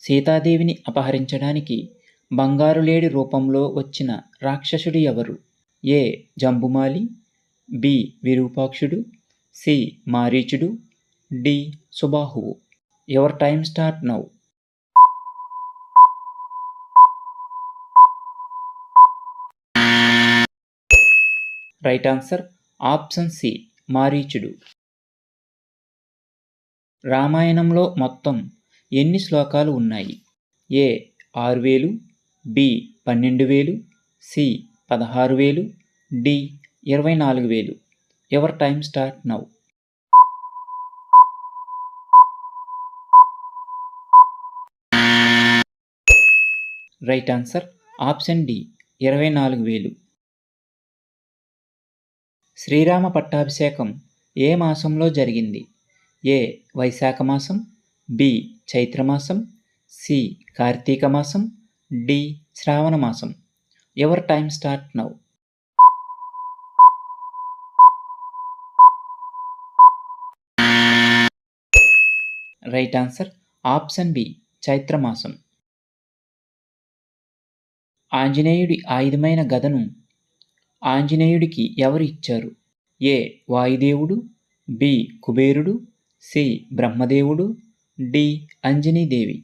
సీతాదేవిని అపహరించడానికి బంగారు లేడి రూపంలో వచ్చిన రాక్షసుడు ఎవరు? ఏ. జంబుమాలి, బి. విరూపాక్షుడు, సి. మారీచుడు, డి. సుబాహువు. Your time start now. Right answer option C మారీచుడు. రామాయణంలో మొత్తం ఎన్ని శ్లోకాలు ఉన్నాయి? A. 6000, B. 12000, C. 16000, D. 24000. Your time start now. Right answer option D 24000. శ్రీరామ పట్టాభిషేకం ఏ మాసంలో జరిగింది? ఏ. వైశాఖ మాసం, బి. చైత్రమాసం, సి. కార్తీక మాసం, డి. శ్రావణ మాసం. Your time start now. Right answer option B చైత్రమాసం. ఆంజనేయుడి ఆయుధమైన గదను ఆంజనేయుడికి ఎవరు ఇచ్చారు? ఏ. వాయుదేవుడు, బి. కుబేరుడు, సి. బ్రహ్మదేవుడు, D. Anjanidevi.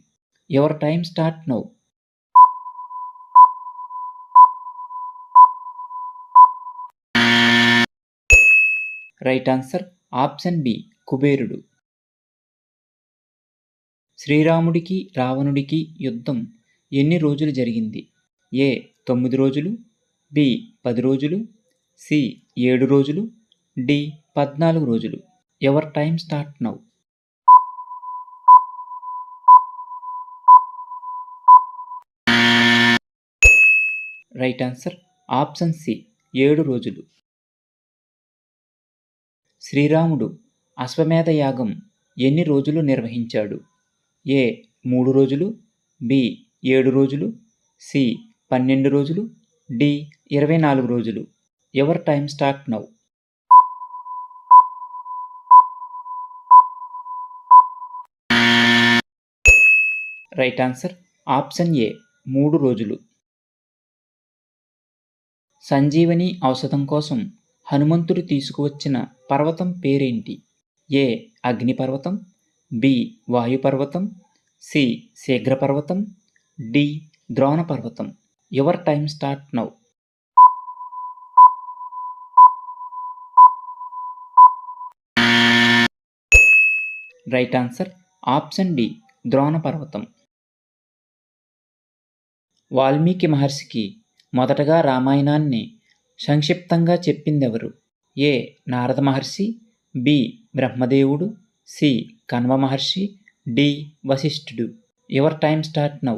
Your time start now. Right answer option B కుబేరుడు. శ్రీరాముడికి రావణుడికి యుద్ధం ఎన్ని రోజులు జరిగింది? ఏ. 9 రోజులు, బి. 10 రోజులు, సి. 7 రోజులు, డి. 14 రోజులు. Your time start now. Right answer option C 7 రోజులు. శ్రీరాముడు అశ్వమేధ యాగం ఎన్ని రోజులు నిర్వహించాడు? ఏ. 3 రోజులు, బి. 7 రోజులు, సి. 12 రోజులు, డి. 24 రోజులు. Your time start now. Right answer option ఏ 3 రోజులు. సంజీవని ఔషధం కోసం హనుమంతుడు తీసుకువచ్చిన పర్వతం పేరేంటి? ఏ. అగ్నిపర్వతం, బి. వాయుపర్వతం, సి. శీఘ్రపర్వతం, డి. ద్రోణపర్వతం. Your time start now. Right answer option D ద్రోణపర్వతం. వాల్మీకి మహర్షికి మొదటగా రామాయణాన్ని సంక్షిప్తంగా చెప్పిందెవరు? ఏ. నారద మహర్షి, బి. బ్రహ్మదేవుడు, సి. కణ్వ మహర్షి, డి. వశిష్ఠుడు. Your time start now.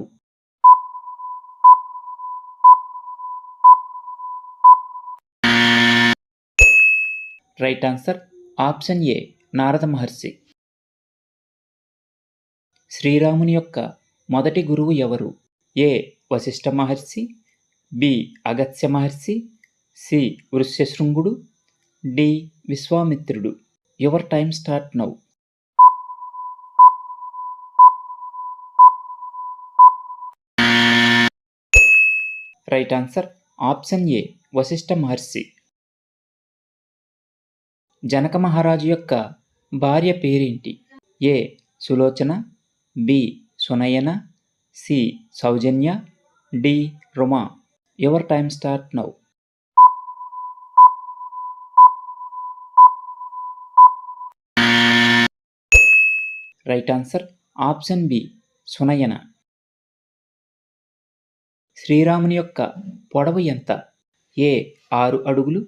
Right answer option A Narada Maharshi. శ్రీరాముని యొక్క మొదటి గురువు ఎవరు? A. Vasishtha Maharshi, B. Agastya Maharshi, C. వృష్యశృంగుడు, డి. విశ్వామిత్రుడు. Your time start now. Right answer option A Vasishtha మహర్షి. జనక మహారాజు యొక్క భార్య పేరేంటి? A. Sulochana, B. Sunayana, C. Saujanya, D. Ruma. Your time start now. Right answer option B Sunayana. శ్రీరాముని యొక్క పొడవు ఎంత? ఏ. 6 అడుగులు,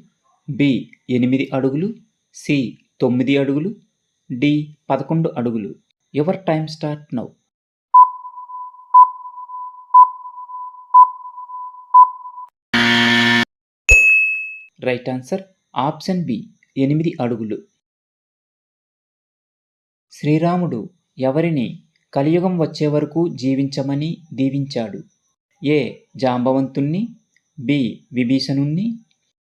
బి. 8 అడుగులు, సి. 9 అడుగులు, డి. 11 అడుగులు. Your time start now. Right answer option B 8 అడుగులు. శ్రీరాముడు ఎవరిని కలియుగం వచ్చే వరకు జీవించమని దీవించాడు? ఏ. జాంబవంతుణ్ణి, బి. విభీషణుణ్ణి,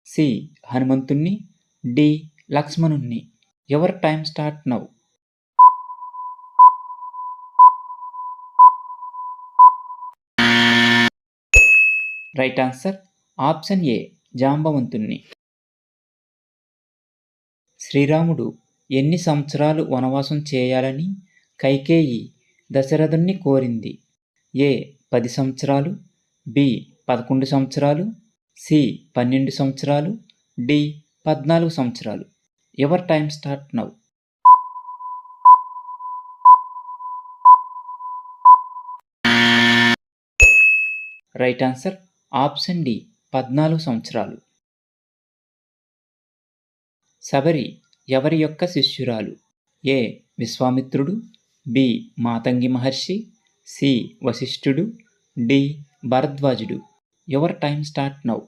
సి. హనుమంతుణ్ణి, డి. లక్ష్మణుణ్ణి. Your time start now. Right answer option A జాంబవంతుణ్ణి. శ్రీరాముడు ఎన్ని సంవత్సరాలు వనవాసం చేయాలని కైకేయి దశరథుణ్ణి కోరింది? ఏ 10 సంవత్సరాలు, బి 11 సంవత్సరాలు, సి 12 సంవత్సరాలు, డి 14 సంవత్సరాలు. Your time start now. Right answer option D 14 సంవత్సరాలు. శబరి ఎవరి యొక్క శిష్యురాలు? ఏ విశ్వామిత్రుడు, బి మాతంగి మహర్షి, సి వశిష్ఠుడు, డి భరద్వాజుడు. Your time start now.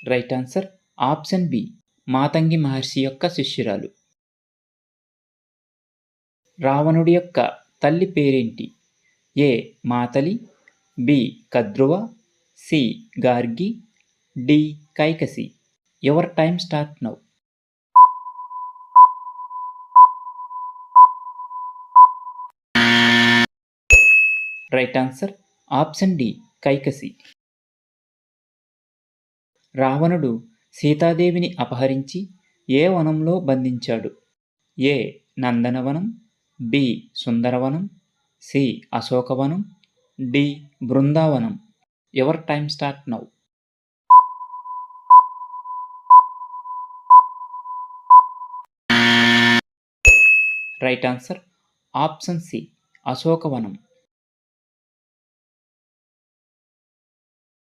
Right answer option B Matangi Maharshi యొక్క శిష్యురాలు. రావణుడి యొక్క తల్లి పేరేంటి? A Matali, B Kadruva, C Gargi, D Kaikasi. Your time start now. Right answer option D Kaikasi. రావణుడు సీతాదేవిని అపహరించి ఏ వనంలో బంధించాడు? ఏ నందనవనం, బి సుందరవనం, సి అశోకవనం, డి బృందావనం. Your time start now. Right answer option C అశోకవనం.